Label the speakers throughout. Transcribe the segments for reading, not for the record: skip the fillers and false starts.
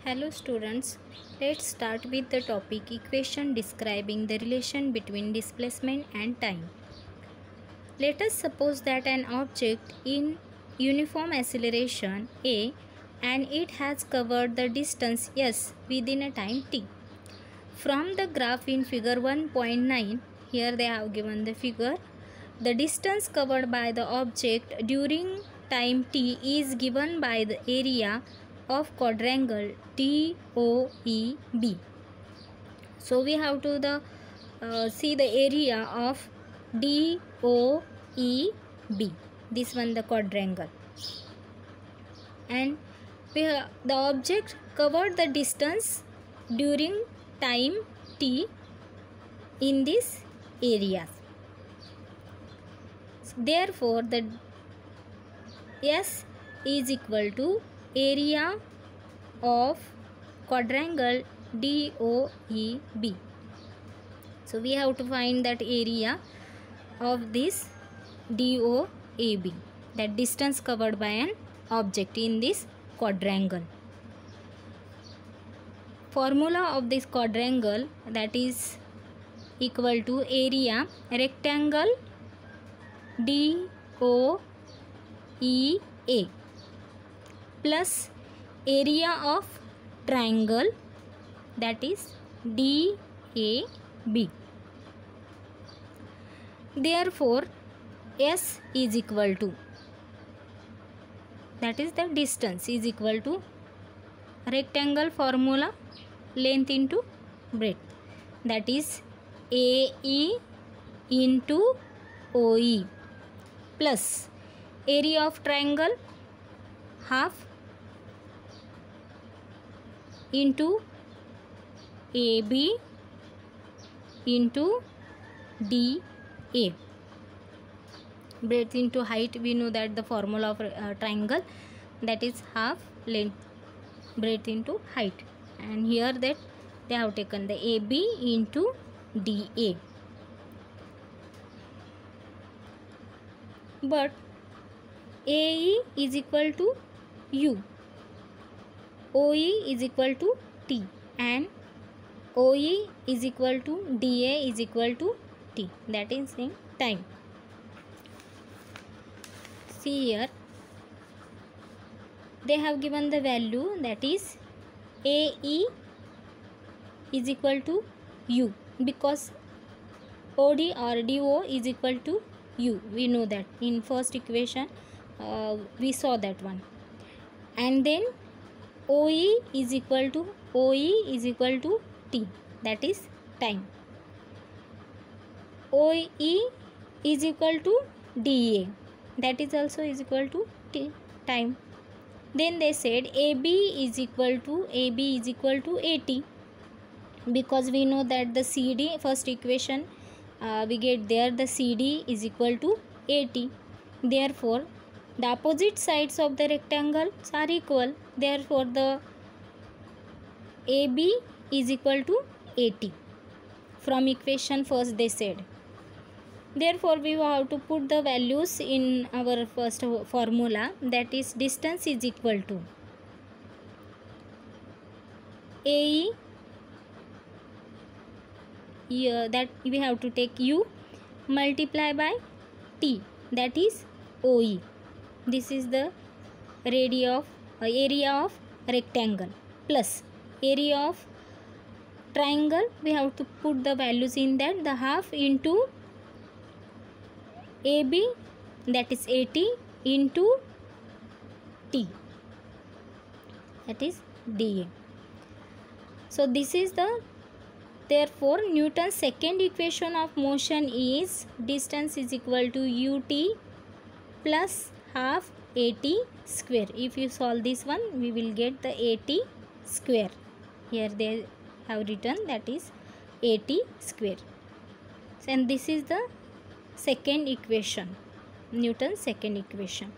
Speaker 1: Hello students, let's start with the topic equation describing the relation between displacement and time. Let us suppose that an object in uniform acceleration a and it has covered the distance s within a time t. From the graph in figure 1.9, here they have given the figure. The distance covered by the object during time t is given by the area of quadrangle DOEB. So we have to see the area of DOEB. This one the quadrangle, and the object covered the distance during time t in this area. Therefore, the S is equal to area of quadrangle DOEB. So we have to find that area of this DOEB, that distance covered by an object in this quadrangle. Formula of this quadrangle, that is equal to area rectangle DOEA plus area of triangle, that is DAB. Therefore, S is equal to, that is the distance, is equal to rectangle formula, length into breadth, that is AE into OE plus area of triangle half into AB into DA. Breadth into height, we know that the formula of triangle, that is half length breadth into height, and here that they have taken the AB into DA. But AE is equal to U, OE is equal to T, and OE is equal to DA is equal to T, that is in time. See here, they have given the value, that is AE is equal to U, because OD or DO is equal to U. We know that in first equation we saw that one. And then OE is equal to T, that is time. OE is equal to DA, that is also is equal to T, time. Then they said AB is equal to AT, because we know that the CD, first equation we get there, the CD is equal to AT. Therefore, the opposite sides of the rectangle are equal. Therefore, the AB is equal to AT. From equation first they said. Therefore, we have to put the values in our first formula, that is distance is equal to AE, here that we have to take U multiply by T, that is OE. This is the area of rectangle plus area of triangle. We have to put the values in that, the half into AB, that is AT, into T, that is DA. So this is the, therefore Newton's second equation of motion is distance is equal to UT plus half AT square. If you solve this one, we will get the AT square. Here they have written, that is AT square. And this is the second equation, Newton's second equation.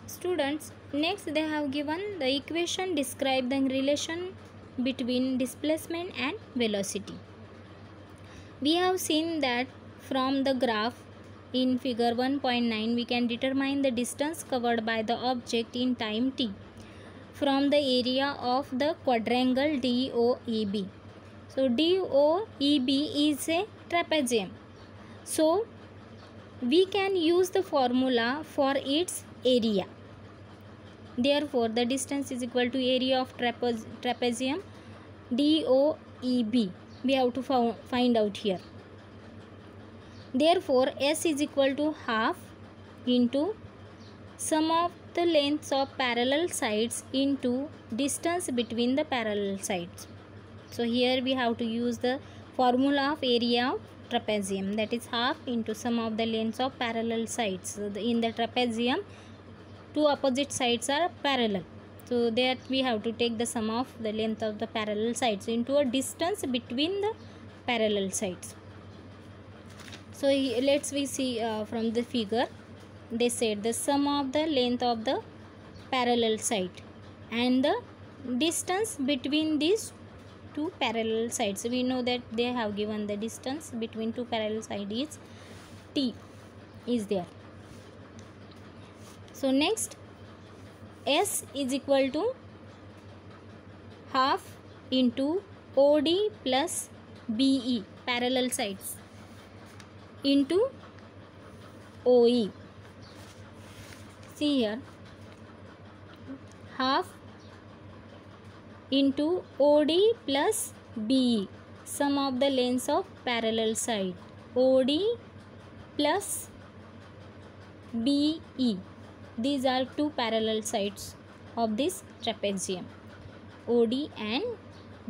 Speaker 1: Students, next they have given the equation describe the relation between displacement and velocity. We have seen that from the graph in figure 1.9, we can determine the distance covered by the object in time t from the area of the quadrangle DOEB. So DOEB is a trapezium. So we can use the formula for its area. Therefore, the distance is equal to area of trapezium DOEB. We have to find out here. Therefore, S is equal to half into sum of the lengths of parallel sides into distance between the parallel sides. So here we have to use the formula of area of trapezium, that is half into sum of the lengths of parallel sides. So in the trapezium, two opposite sides are parallel. So that we have to take the sum of the length of the parallel sides into a distance between the parallel sides. So let's we see from the figure. They said the sum of the length of the parallel side and the distance between these two parallel sides. We know that they have given the distance between two parallel sides is t is there. So next, S is equal to half into OD plus BE parallel sides into OE. See here, half into OD plus BE, sum of the lengths of parallel side, OD plus BE. These are two parallel sides of this trapezium, OD and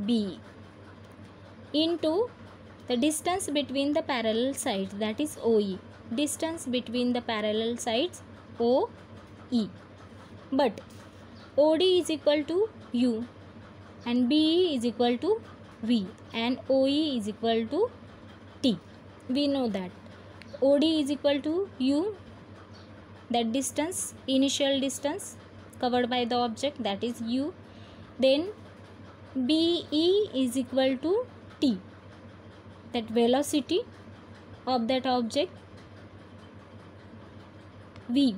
Speaker 1: BE, into the distance between the parallel sides, that is OE. Distance between the parallel sides, OE. But OD is equal to U and BE is equal to V and OE is equal to T. We know that OD is equal to U, that distance, initial distance covered by the object, that is U. Then BE is equal to T, that velocity of that object, V.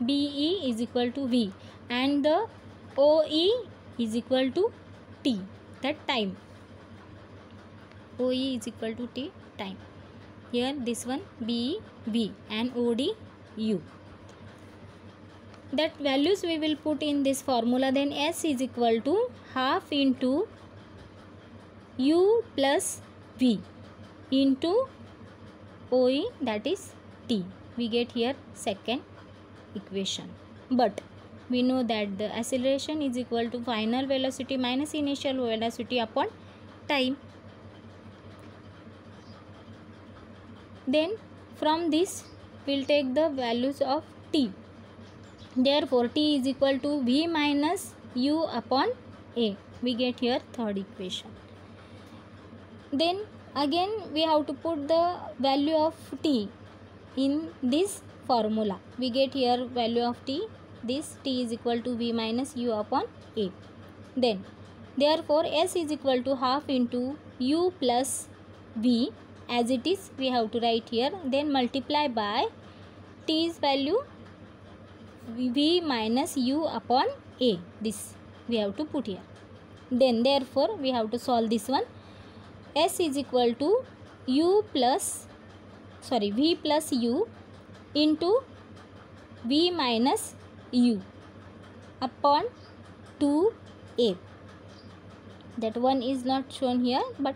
Speaker 1: BE is equal to V and the OE is equal to T, that time. OE is equal to T, time. Here this one BE, V and OD, U. That values we will put in this formula. Then S is equal to half into U plus V into OE, that is T. We get here second equation. But we know that the acceleration is equal to final velocity minus initial velocity upon time. Then from this we will take the values of T. Therefore T is equal to V minus U upon A. We get here third equation. Then again we have to put the value of T in this formula. We get here value of T. This T is equal to V minus U upon A. Then therefore S is equal to half into U plus V, as it is we have to write here, then multiply by T's value V minus U upon A. This we have to put here. Then therefore we have to solve this one. S is equal to V plus U into V minus U upon 2A. That one is not shown here, but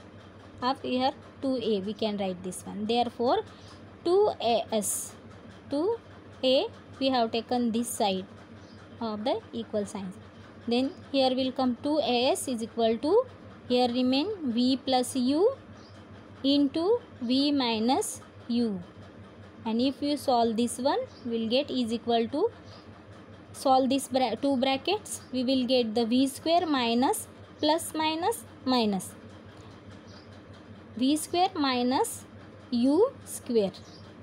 Speaker 1: up here 2A we can write this one. Therefore 2AS, 2A we have taken this side of the equal signs. Then here will come 2AS is equal to, here remain V plus U into V minus U. And if you solve this one, we will get is equal to, solve this two brackets, we will get the V square minus plus minus minus. V square minus U square,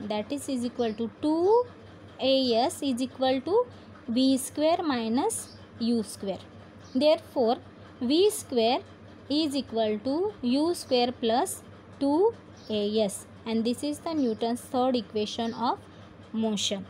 Speaker 1: that is equal to 2AS is equal to V square minus U square. Therefore V square is equal to U square plus 2AS. and this is the Newton's third equation of motion.